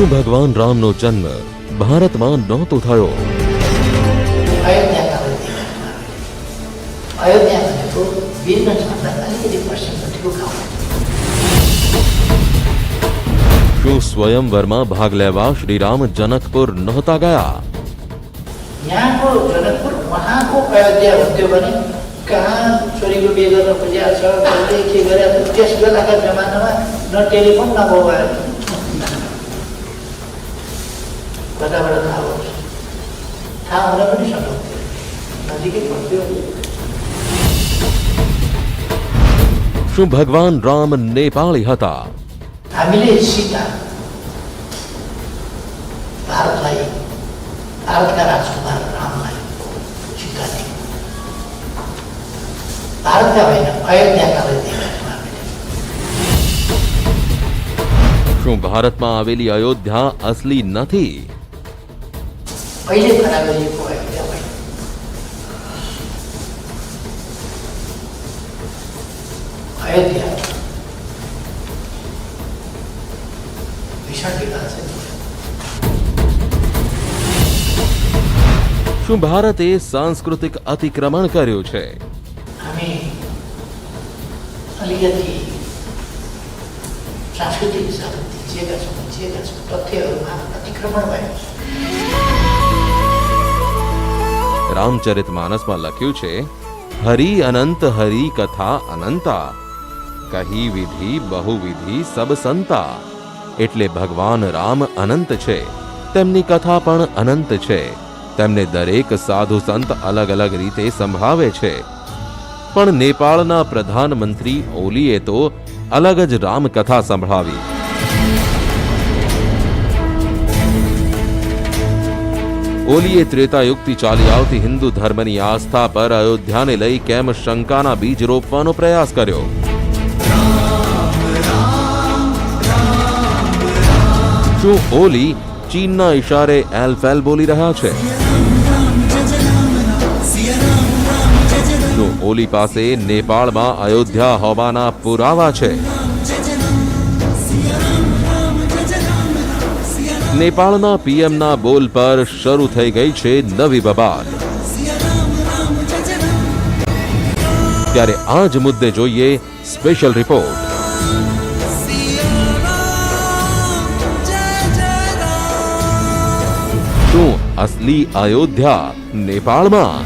શું ભગવાન રામનો જન્મ ભારતમાં નહોતો થયો? શું સ્વયંવરમાં ભાગ લેવા શ્રીરામ જનકપુર નહોતા ગયા? यहाँ को जनकपुर वहाँ को अयोध्या होते बने कहाँ छोरी को बिहे गर्न खोजेको छ कसले के गरेको छ त्यस बेलाका जमानामा न टेलिफोन न मोबाइल कताबाट थाहा होस् थाहा हुन पनि सक्थ्यो नजिकै पर्थ्यो। શું ભગવાન રામ નેપાળી હતા? हामीले सीता भारतलाई भारतका राजकुमार रामलाई सीता दियौँ। भारतका होइन अयोध्याका दिएका छौँ हामीले। શું ભારતમાં આવેલી અયોધ્યા અસલી નથી? अहिले खडा गरिएको अयोध्या होइन। अयोध्या भीषण विवाद छ। શું ભારતે સાંસ્કૃતિક અતિક્રમણ કર્યું છે? हामी अलिकति सांस्कृतिक हिसाबले थिचिएका छौँ तथ्यहरूमा अतिक्रमण भएको छ। રામચરિતમાનસમાં લખ્યું છે, હરિ અનંત હરિ કથા અનંતા, કહી વિધિ બહુવિધિ સબ સંતા. એટલે ભગવાન રામ અનંત છે, તેમની કથા પણ અનંત છે, તેમને દરેક સાધુ સંત અલગ અલગ રીતે સંભાવે છે. પણ નેપાળના પ્રધાનમંત્રી ઓલીએ તો અલગ જ રામકથા સંભળાવી. ઓલીએ ત્રેતાયુગથી ચાલી આવતી હિન્દુ ધર્મની આસ્થા પર અયોધ્યાને લઈ કેમ શંકાના બીજ રોપવાનો પ્રયાસ કર્યો? શું ઓલી ચીનના ઇશારે એલફેલ બોલી રહ્યા છે? શું ઓલી પાસે નેપાળમાં અયોધ્યા હોવાના પુરાવા છે? નેપાળના પીએમના બોલ પર શરૂ થઈ ગઈ છે નવી બબાલ. ત્યારે આ જ મુદ્દે જોઈએ સ્પેશિયલ રિપોર્ટ. શું અસલી અયોધ્યા નેપાળમાં?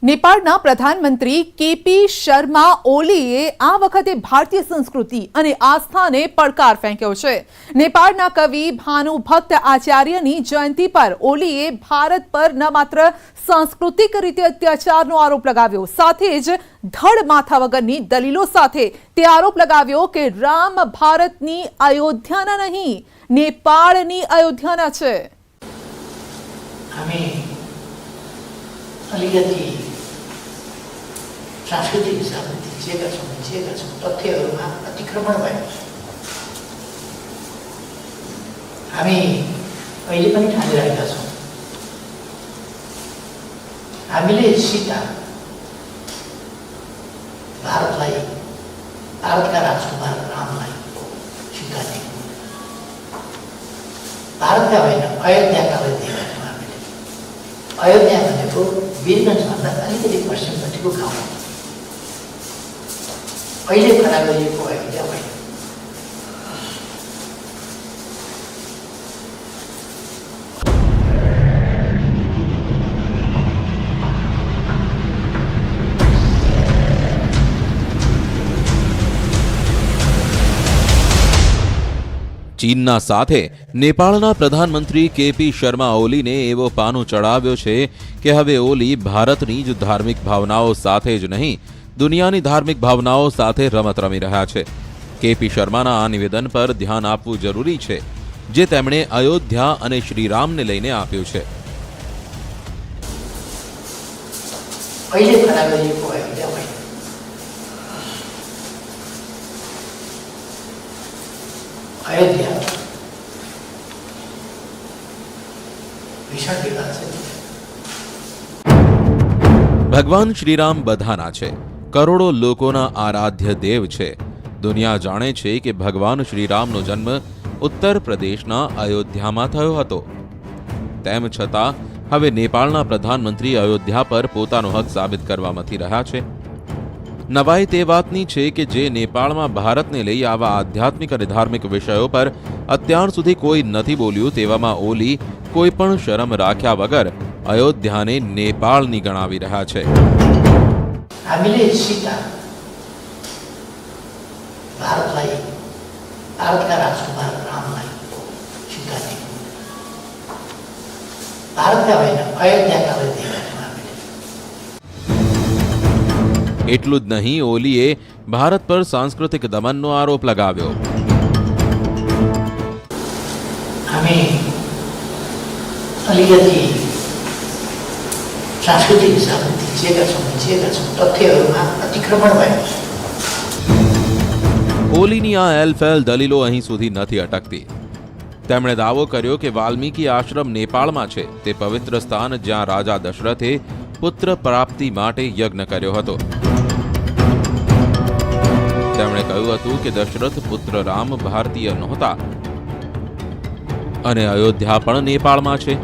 નેપાળના પ્રધાનમંત્રી કેપી શર્મા ઓલીએ આ વખતે ભારતીય સંસ્કૃતિ અને આસ્થાને પડકાર ફેંક્યો છે. નેપાળના કવિ ભાનુભક્ત આચાર્યની જયંતિ પર ઓલીએ ભારત પર ન માત્ર સાંસ્કૃતિક રીતે અત્યાચારનો આરોપ લગાવ્યો, સાથે જ ધડ માથા વગરની દલીલો સાથે તે આરોપ લગાવ્યો કે રામ ભારતની અયોધ્યાના નહીં, નેપાળની અયોધ્યાના છે. हामी अलिकति सांस्कृतिक हिसाबले थिचिएका छौँ तथ्यहरूमा अतिक्रमण भएको छ। हामी अहिले पनि ठानिरहेका छौँ हामीले सीता भारतलाई भारतका राजकुमार रामलाई सीता दियौँ। भारतका होइन अयोध्याका दिएका छौँ हामीले। अयोध्या भनेको वीरगञ्जभन्दा अलिकति पश्चिमपट्टिको गाउँ हो। अहिले खडा गरिएको अयोध्या होइन। ચીનના સાથે નેપાળના પ્રધાનમંત્રી કેપી શર્મા ઓલીને એવો પાનો ચડાવ્યો છે કે હવે ઓલી ભારતની જ ધાર્મિક ભાવનાઓ સાથે જ નહીં, દુનિયાની ધાર્મિક ભાવનાઓ સાથે રમત રમી રહ્યા છે. કેપી શર્માના આ નિવેદન પર ધ્યાન આપવું જરૂરી છે, જે તેમણે અયોધ્યા અને શ્રીરામને લઈને આપ્યું છે. अहिले खडा गरिएको अयोध्या होइन। अयोध्या ભીષણ વિવાદ છે। ભગવાન શ્રીરામ બધાના છે, કરોડો લોકોના આરાધ્ય દેવ છે. દુનિયા જાણે છે કે ભગવાન શ્રીરામનો જન્મ ઉત્તર પ્રદેશના અયોધ્યામાં થયો હતો. તેમ છતાં હવે નેપાળના પ્રધાનમંત્રી અયોધ્યા પર પોતાનો હક સાબિત કરવા મથી રહ્યા છે. નવાઈ તે વાતની છે કે જે નેપાળમાં ભારતને લઈ આવા આધ્યાત્મિક અને ધાર્મિક વિષયો પર અત્યાર સુધી કોઈ નથી બોલ્યું, તેવામાં ઓલી કોઈ પણ શરમ રાખ્યા વગર અયોધ્યાને નેપાળની ગણાવી રહ્યા છે. हामीले सीता भारतलाई, भारतका राजकुमार रामलाई सीता दियौँ. भारतका होइन, अयोध्याका दिएका छौँ हामीले. એટલું જ નહીં, ઓલીએ ભારત પર સાંસ્કૃતિક દમનનો આરોપ લગાવ્યો. हामी अलिकति सांस्कृतिक हिसाबले थिचिएका छौँ, तथ्यहरूमा अतिक्रमण भएको छ. ઓલીની આ એલફેલ દલીલો અહીં સુધી નથી અટકતી. તેમણે દાવો કર્યો કે વાલ્મીકી આશ્રમ નેપાળમાં છે, તે પવિત્ર સ્થાન જ્યાં રાજા દશરથે પુત્ર પ્રાપ્તિ માટે યજ્ઞ કર્યો હતો. તેમણે કહ્યું હતું કે દશરથ પુત્ર રામ ભારતીય નહોતા અને અયોધ્યા પણ નેપાળમાં છે.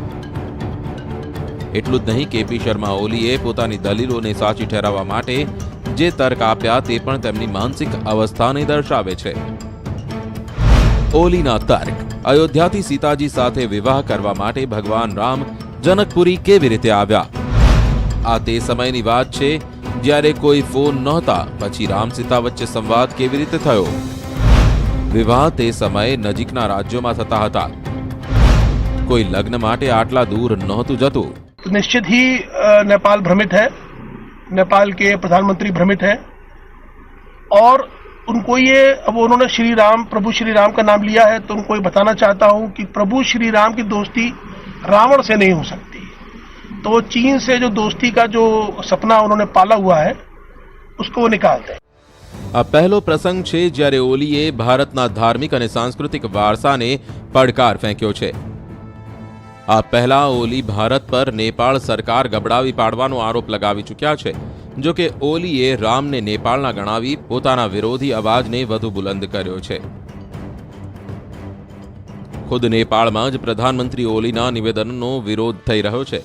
એટલું જ નહીં, કેપી શર્મા ઓલીએ પોતાની દલીલોને સાચી ઠેરવવા માટે જે તર્ક આપ્યા તે પણ તેમની માનસિક અવસ્થાને દર્શાવે છે. ઓલીના તર્ક: અયોધ્યાથી સીતાજી સાથે વિવાહ કરવા માટે ભગવાન રામ જનકપુરી કેવી રીતે આવ્યા? આ તે સમયની વાત છે જ્યારે કોઈ ફોન નહોતા. પછી રામ સીતા વચ્ચે સંવાદ કેવી રીતે થયો? વિવાહ તે સમયે નજીકના રાજ્યોમાં થતા હતા. કોઈ લગ્ન માટે આટલા દૂર નહોતું જતું. निश्चित ही नेपाल भ्रमित है, नेपाल के प्रधानमंत्री भ्रमित है और उनको ये, अब उन्होंने श्री राम, प्रभु श्री राम का नाम लिया है, तो उनको ये बताना चाहता हूं कि प्रभु श्री राम की दोस्ती रावण से नहीं हो सकती. तो चीन से जो दोस्ती का जो सपना उन्होंने पाला हुआ है उसको वो निकालते हैं. આ પહેલો પ્રસંગ છે જ્યારે ઓલીએ ભારતના ધાર્મિક અને સાંસ્કૃતિક વારસાને પડકાર ફેંક્યો છે. આ પહેલા ઓલી ભારત પર નેપાળ સરકાર ગબડાવી પાડવાનો આરોપ લગાવી ચૂક્યા છે. જો કે ઓલીએ રામને નેપાળના ગણાવી પોતાના વિરોધી અવાજને વધુ બુલંદ કર્યો છે. ખુદ નેપાળમાં જ પ્રધાનમંત્રી ઓલીના નિવેદનનો વિરોધ થઈ રહ્યો છે.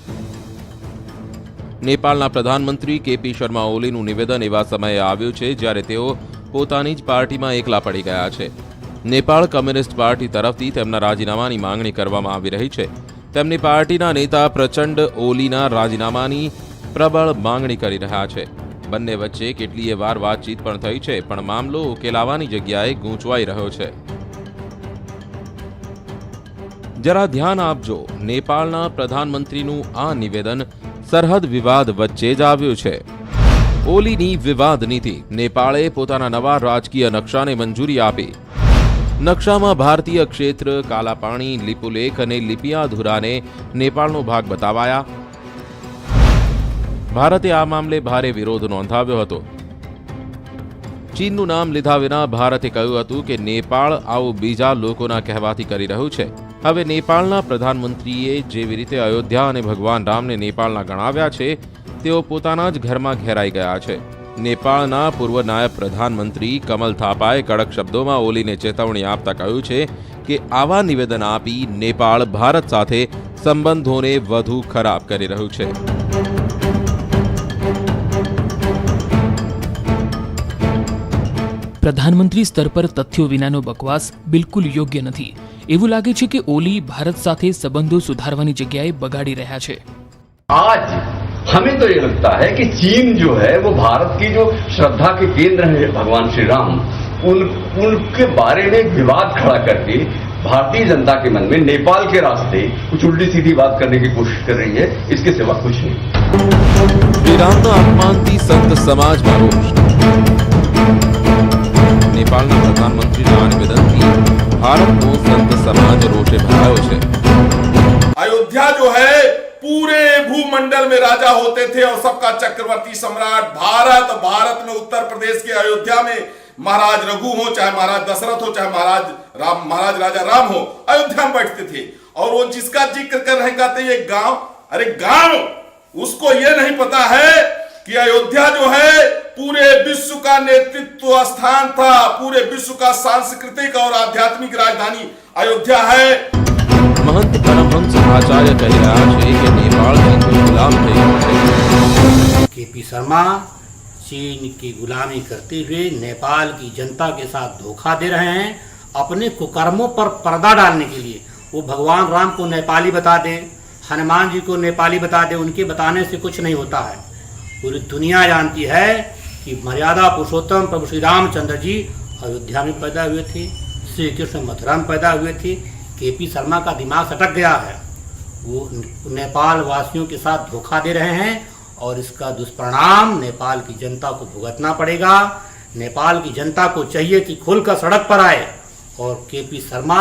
નેપાળના પ્રધાનમંત્રી કેપી શર્મા ઓલીનું નિવેદન એવા સમયે આવ્યું છે જ્યારે તેઓ પોતાની જ પાર્ટીમાં એકલા પડી ગયા છે. નેપાળ કમ્યુનિસ્ટ પાર્ટી તરફથી તેમના રાજીનામાની માંગણી કરવામાં આવી રહી છે. તેમની પાર્ટીના નેતા પ્રચંડ ઓલીના રાજીનામાની પ્રબળ માંગણી કરી રહ્યા છે. બંને વચ્ચે કેટલીય વાર વાતચીત પણ થઈ છે, પણ મામલો ઉકેલાવાની જગ્યાએ ગૂંચવાઈ રહ્યો છે. જરા ધ્યાન આપજો, નેપાળના પ્રધાનમંત્રીનું આ નિવેદન સરહદ વિવાદ વચ્ચે જ આવ્યું છે. ઓલીની વિવાદ નીતિ: નેપાળે પોતાના નવા રાજકીય નકશાને મંજૂરી આપી. નકશામાં ભારતીય ક્ષેત્ર, કાલા પાણી, લિપુલેખ અને લિપિયાધુરાને નેપાળનો ભાગ બતાવાયા. ભારતે આ મામલે ભારે વિરોધ નોંધાવ્યો હતો. ચીનનું નામ લીધા વિના ભારતે કહ્યું હતું કે નેપાળ આવું બીજા લોકોના કહેવાથી કરી રહ્યું છે. હવે નેપાળના પ્રધાનમંત્રીએ જેવી રીતે અયોધ્યા અને ભગવાન રામને નેપાળના ગણાવ્યા છે, તેઓ પોતાના જ ઘરમાં ઘેરાઈ ગયા છે. નેપાળના પૂર્વ નાયબ પ્રધાનમંત્રી કમલ થાપાએ કડક શબ્દોમાં ઓલીને ચેતવણી આપતા કહ્યું છે કે આવા નિવેદન આપી નેપાળ ભારત સાથે સંબંધોને વધુ ખરાબ કરી રહ્યું છે. પ્રધાનમંત્રી સ્તર પર તથ્યો વિનાનો બકવાસ બિલકુલ યોગ્ય નથી. એવું લાગે છે કે ઓલી ભારત સાથે સંબંધો સુધારવાની જગ્યાએ બગાડી રહ્યા છે. आज हमें तो ये लगता है कि चीन जो है वो भारत की जो श्रद्धा के केंद्र है भगवान श्री राम, उनके बारे में विवाद खड़ा करके भारतीय जनता के मन में नेपाल के रास्ते कुछ उल्टी सीधी बात करने की कोशिश कर रही है. इसके सिवा कुछ नहीं. श्री रामના અપમાનથી સંત સમાજમાં રોષ. નેપાળના પ્રધાનમંત્રીના આ નિવેદનથી ભારતનો સંત સમાજ રોષે ભરાયો છે. अयोध्या जो है पूरे भूमंडल में राजा होते थे और सबका चक्रवर्ती सम्राट भारत में उत्तर प्रदेश के अयोध्या में महाराज रघु हो, चाहे महाराज दशरथ हो, चाहे महाराज राजा राम हो, अयोध्या में बैठते थे. और वो जिसका जिक्र कर रहे कहते ये गांव, अरे गांव, उसको ये नहीं पता है कि अयोध्या जो है पूरे विश्व का नेतृत्व स्थान था, पूरे विश्व का सांस्कृतिक और आध्यात्मिक राजधानी अयोध्या है। महंत परमहंस आचार्य કહી રહ્યા છે કે નેપાળ હિન્દુ ગુલામ થઈ ગયું છે। केपी शर्मा चीन की गुलामी करते हुए नेपाल की जनता के साथ धोखा दे रहे हैं। अपने कुकर्मों पर पर्दा डालने के लिए वो भगवान राम को नेपाली बता दें, हनुमान जी को नेपाली बता दें, उनके बताने से कुछ नहीं होता है। पूरी दुनिया जानती है कि मर्यादा पुरुषोत्तम प्रभु श्री रामचंद्र जी अयोध्या में पैदा हुए थे, श्री कृष्ण मथुरा में पैदा हुए थे। केपी शर्मा का दिमाग सटक गया है, वो नेपाल वासियों के साथ धोखा दे रहे हैं और इसका दुष्परिणाम नेपाल की जनता को भुगतना पड़ेगा। नेपाल की जनता को चाहिए कि खुलकर सड़क पर आए और केपी शर्मा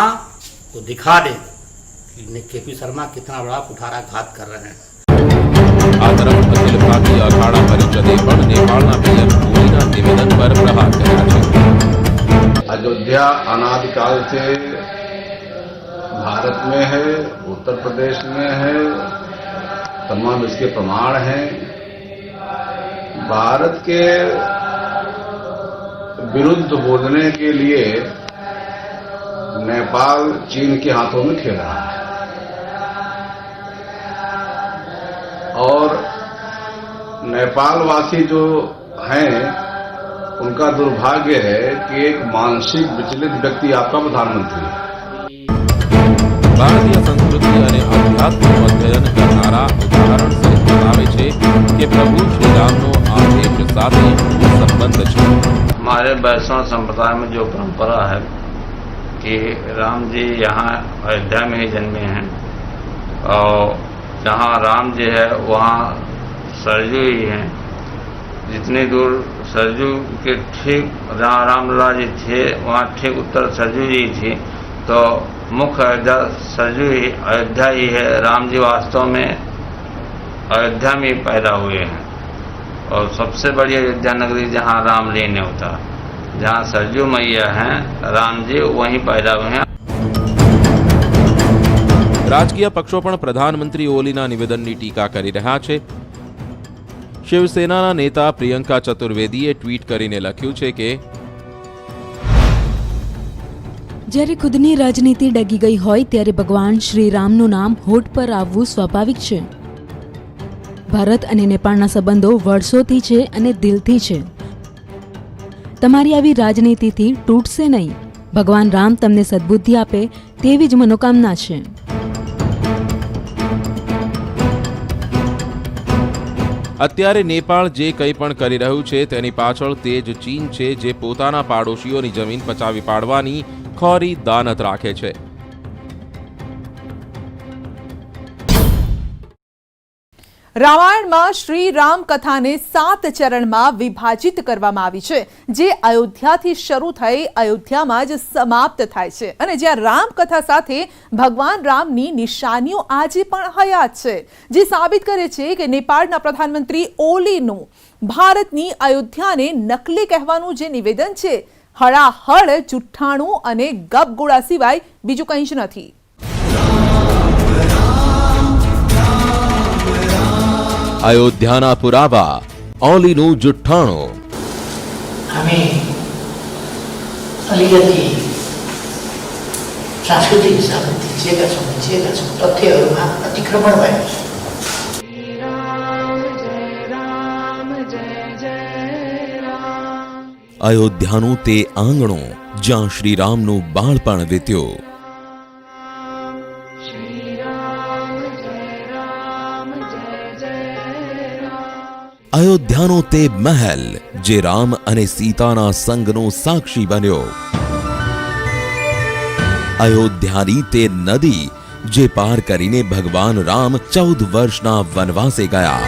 को दिखा दें कि केपी शर्मा कितना बड़ा कुठाराघात कर रहे हैं। આ તરફ અખિલ ભારતીય અખાડા પરિષદે પણ નેપાળના પીએમ મોદીના નિવેદન પર પ્રહાર કર્યા છે। अयोध्या अनादिकाल से भारत में है, उत्तर प्रदेश में है, तमाम इसके प्रमाण हैं। भारत के विरुद्ध बोलने के लिए नेपाल चीन के हाथों में खेल रहा है और नेपाल वासी जो हैं उनका दुर्भाग्य है कि एक मानसिक विचलित व्यक्ति आपका प्रधानमंत्री है। ભારતીય સંસ્કૃતિ અને અધ્યાત્મનું અધ્યયન કરનારા ઉદાહરણ સહિત બતાવે છે કે પ્રભુ શ્રીરામનો આ દેશ સાથે સંબંધ છે। हमारे वैष्णव संप्रदाय में जो परंपरा है कि राम जी यहाँ अयोध्या में ही जन्मे हैं और जहाँ राम जी है वहाँ सरजू ही हैं। जितनी दूर सरजू के ठीक जहाँ रामलला जी थे वहाँ ठीक उत्तर सरजू जी थी, तो मुख्य अयोध्या सरजू ही अयोध्या ही है। राम जी वास्तव में अयोध्या में ही पैदा हुए हैं और सबसे बड़ी अयोध्या नगरी जहाँ रामलीन होता, जहाँ सरजू मैया हैं, राम जी वहीं पैदा हुए हैं। રાજકીય પક્ષો પણ પ્રધાનમંત્રી ઓલીના નિવેદનની ટીકા કરી રહ્યા છે। શિવસેનાના નેતા પ્રિયંકા ચતુર્વેદીએ ટ્વીટ કરીને લખ્યું છે કે જ્યારે ખુદની રાજનીતિ ડગી ગઈ હોય ત્યારે ભગવાન શ્રીરામનું નામ હોઠ પર આવવું સ્વાભાવિક છે। ભારત અને નેપાળના સંબંધો વર્ષોથી છે અને દિલથી છે। તમારી આવી રાજનીતિથી તૂટશે નહીં। ભગવાન રામ તમને સદબુદ્ધિ આપે તેવી જ મનોકામના છે। અત્યારે નેપાળ જે કંઈ પણ કરી રહ્યું છે તેની પાછળ તે જ ચીન છે જે પોતાના પાડોશીઓની જમીન પચાવી પાડવાની ખોરી દાનત રાખે છે। રામાયણમાં શ્રીરામ કથાને 7 ચરણમાં વિભાજિત કરવામાં આવી છે, જે અયોધ્યાથી શરૂ થઈ અયોધ્યામાં જ સમાપ્ત થાય છે અને જ્યાં રામકથા સાથે ભગવાન રામની નિશાનીઓ આજે પણ હયાત છે, જે સાબિત કરે છે કે નેપાળના પ્રધાનમંત્રી ઓલીનું ભારતની અયોધ્યાને નકલી કહેવાનું જે નિવેદન છે, હળાહળ જુઠ્ઠાણું અને ગપગોળા સિવાય બીજું કંઈ જ નથી। અયોધ્યાના પુરાવા, ઓલીનું જુઠ્ઠાણું। हमें अलिकति सांस्कृतिक हिसाबले थिचिएका छौँ तथ्यहरूमा अतिक्रमण भएको छ। અયોધ્યાનું તે આંગણું જ્યાં શ્રીરામનું બાળપણ વીત્યું। અયોધ્યાનો તે મહેલ જે રામ અને સીતાના સંગનો સાક્ષી બન્યો। અયોધ્યાની તે નદી જે પાર કરીને ભગવાન રામ 14 વર્ષના વનવાસે ગયા।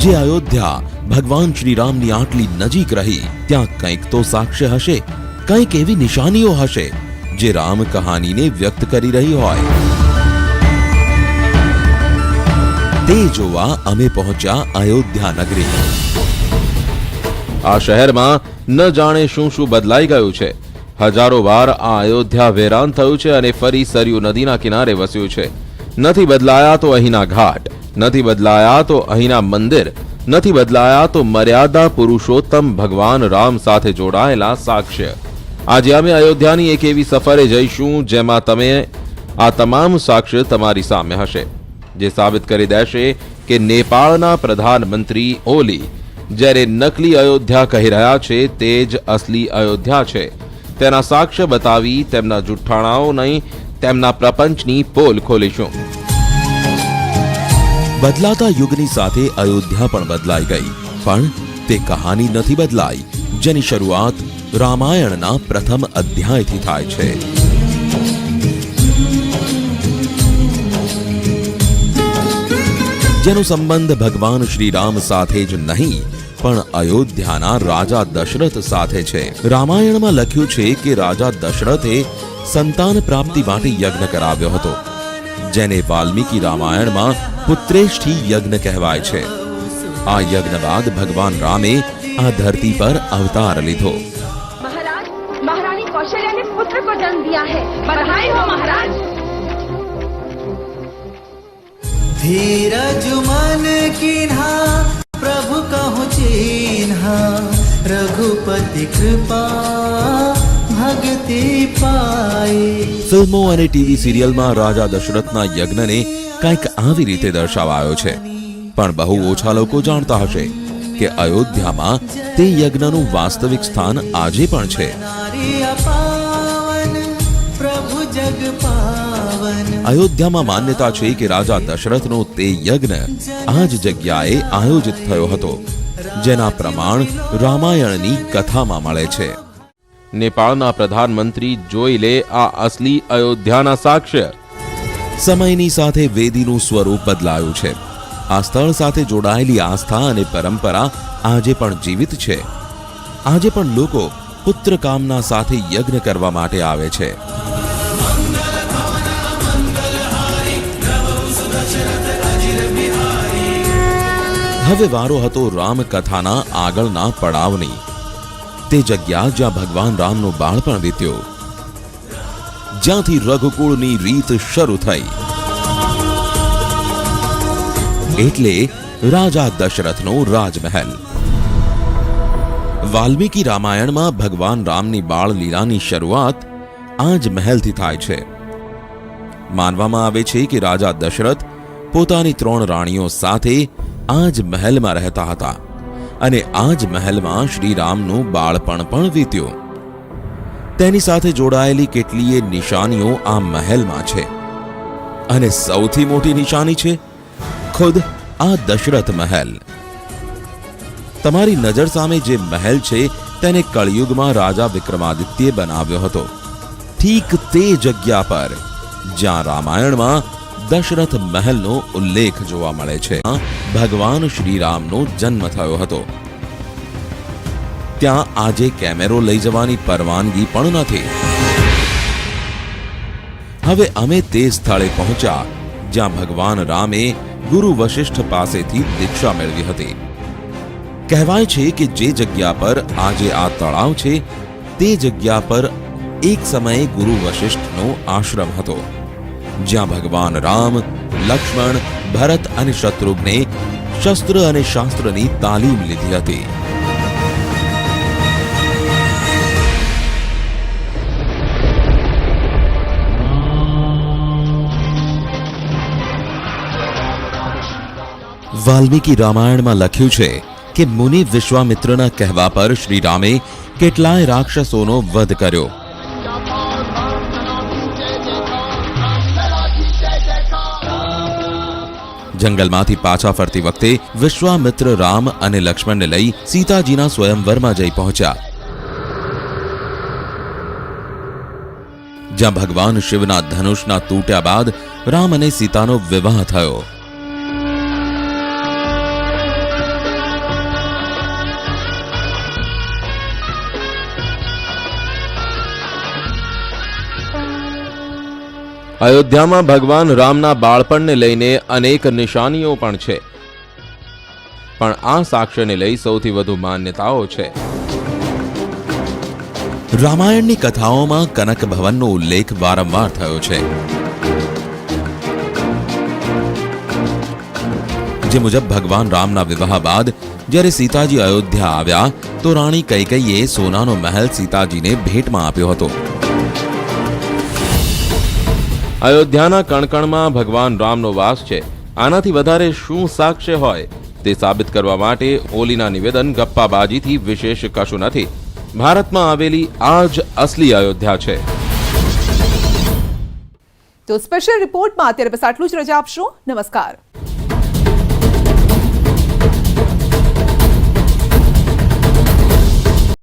જે અયોધ્યા ભગવાન શ્રીરામની આટલી નજીક રહી ત્યાં કંઈક તો સાક્ષ્ય હશે, કંઈક એવી નિશાનીઓ હશે જે રામ કહાનીને વ્યક્ત કરી રહી હોય। તે જોવા અમે પહોંચ્યા અયોધ્યા નગરી। આ શહેરમાં ન જાણે શું શું બદલાઈ ગયું છે। હજારો વાર આ અયોધ્યા વેરાન થયું છે અને ફરી સરયુ નદીના કિનારે વસ્યું છે. નથી બદલાયા તો અહીંના ઘાટ, નથી બદલાયા તો અહીંના મંદિર, નથી બદલાયા તો મર્યાદા પુરુષોત્તમ ભગવાન રામ સાથે જોડાયેલા સાક્ષ્ય. આજે અમે અયોધ્યાની એક એવી સફરે જઈશું જેમાં તમે આ તમામ સાક્ષ્ય તમારી સામે હશે, જે સાબિત કરી દેશે કે નેપાળના પ્રધાનમંત્રી ઓલી જ્યારે નકલી અયોધ્યા કહી રહ્યા છે તે જ અસલી અયોધ્યા છે. તેના સાક્ષ્ય બતાવી તેમના જુઠ્ઠાણાઓ નહીં, તેમના પ્રપંચની પોલ ખોલીશું. બદલાતા યુગની સાથે અયોધ્યા પણ બદલાઈ ગઈ, પણ તે કહાની નથી બદલાઈ જેની શરૂઆત રામાયણના પ્રથમ અધ્યાયથી થાય છે. જેનો સંબંધ ભગવાન શ્રી રામ સાથે જ નહીં પણ અયોધ્યાના રાજા દશરથ સાથે છે. રામાયણમાં લખ્યું છે કે રાજા દશરથે સંતાન પ્રાપ્તિ માટે યજ્ઞ કરાવ્યો હતો, જેને વાલ્મીકી રામાયણમાં પુત્રેષ્ઠી યજ્ઞ કહેવાય છે. આ યજ્ઞ બાદ ભગવાન રામે આ ધરતી પર અવતાર લીધો. महाराज, महारानी कौशल्या ने पुत्र को जन्म दिया है, बधाई हो महाराज. धीरज मन कीन्हा प्रभु कहु चीन्हा, रघुपति कृपा भक्ति पाई. ફિલ્મો અને ટીવી સિરિયલમાં રાજા દશરથના યજ્ઞને કંઈક આવી રીતે દર્શાવાયો છે, પણ બહુ ઓછા લોકો જાણતા હશે કે અયોધ્યામાં તે યજ્ઞનું વાસ્તવિક સ્થાન આજે પણ છે. અયોધ્યામાં માન્યતા છે કે રાજા દશરથનો તે યજ્ઞ આ જ જગ્યાએ આયોજિત થયો હતો, જેના પ્રમાણ રામાયણની કથામાં મળે છે. નેપાળના પ્રધાનમંત્રી જોઈ લે આ અસલી અયોધ્યાના સાક્ષ્ય. સમયની સાથે વેદીનું સ્વરૂપ બદલાયું છે. આ સ્થળ સાથે જોડાયેલી આસ્થા અને પરંપરા આજે પણ જીવિત છે. આજે પણ લોકો પુત્ર કામના સાથે યજ્ઞ કરવા માટે આવે છે. હવે વારો હતો રામકથાના આગળના પડાવની. તે જગ્યા જ્યાં ભગવાન રામનું બાળપણ વીત્યું, જ્યાંથી રઘુકુળની રીત શરૂ થઈ. એટલે રાજા દશરથનો રાજમહેલ. વાલ્મીકી રામાયણમાં ભગવાન રામની બાળ લીલાની શરૂઆત આ જ મહેલથી થાય છે. માનવામાં આવે છે કે રાજા દશરથ પોતાની 3 રાણીઓ સાથે આ જ મહેલમાં રહેતા હતા અને આ જ મહેલમાં શ્રીરામનું બાળપણ પણ વીત્યું. તેની સાથે જોડાયેલી કેટલીય નિશાનીઓ આ મહેલમાં છે અને સૌથી મોટી નિશાની છે ખુદ આ દશરથ મહેલ. તમારી નજર સામે જે મહેલ છે તેને કળયુગમાં રાજા વિક્રમાદિત્યે બનાવ્યો હતો, ઠીક તે જગ્યા પર જ્યાં રામાયણમાં દશરથ મહેલનો ઉલ્લેખ જોવા મળે છે. ભગવાન શ્રીરામનો જન્મ થયો હતો. ત્યાં આજે કેમેરો લઈ જવાની પરવાનગી પણ નથી. હવે અમે તે સ્થળે પહોંચ્યા જ્યાં ભગવાન રામે ગુરુ વશિષ્ઠ પાસેથી દીક્ષા મેળવી હતી. કહેવાય છે કે જે જગ્યા પર આજે આ તળાવ છે તે જગ્યા પર એક સમયે ગુરુ વશિષ્ઠનો આશ્રમ હતો, જ્યાં ભગવાન રામ, લક્ષ્મણ, ભરત અને શત્રુઘ્ને શસ્ત્ર અને શાસ્ત્રની તાલીમ લીધી હતી. વાલ્મીકી રામાયણમાં લખ્યું છે કે મુનિ વિશ્વામિત્રના કહેવા પર શ્રીરામે કેટલાય રાક્ષસોનો વધ કર્યો. જંગલમાંથી પાછા ફરતી વખતે વિશ્વામિત્ર રામ અને લક્ષ્મણને લઈ સીતાજીના સ્વયંવરમાં જઈ પહોંચ્યા, જ્યાં ભગવાન શિવના ધનુષના તૂટ્યા બાદ રામ અને સીતાનો વિવાહ થયો. અયોધ્યામાં ભગવાન રામના બાળપણને લઈને અનેક નિશાનીઓ પણ છે, પણ આ સાક્ષ્યને લઈ સૌથી વધુ માન્યતાઓ છે. રામાયણની કથાઓમાં કનક ભવનનો ઉલ્લેખ વારંવાર થયો છે, જે મુજબ ભગવાન રામના વિવાહ બાદ જ્યારે સીતાજી અયોધ્યા આવ્યા તો રાણી કૈકેયીએ સોનાનો મહેલ સીતાજીને ભેટમાં આપ્યો હતો. અયોધ્યાના કણકણમાં ભગવાન રામનો વાસ છે. આનાથી વધારે શું સાક્ષ્ય હોય તે સાબિત કરવા માટે ઓલીના નિવેદન ગપ્પાબાજીથી વિશેષ કશું નથી. ભારતમાં આવેલી આ જ અસલી અયોધ્યા છે. તો સ્પેશિયલ રિપોર્ટમાં અત્યારે બસ આટલું જ. રજા આપશો. નમસ્કાર.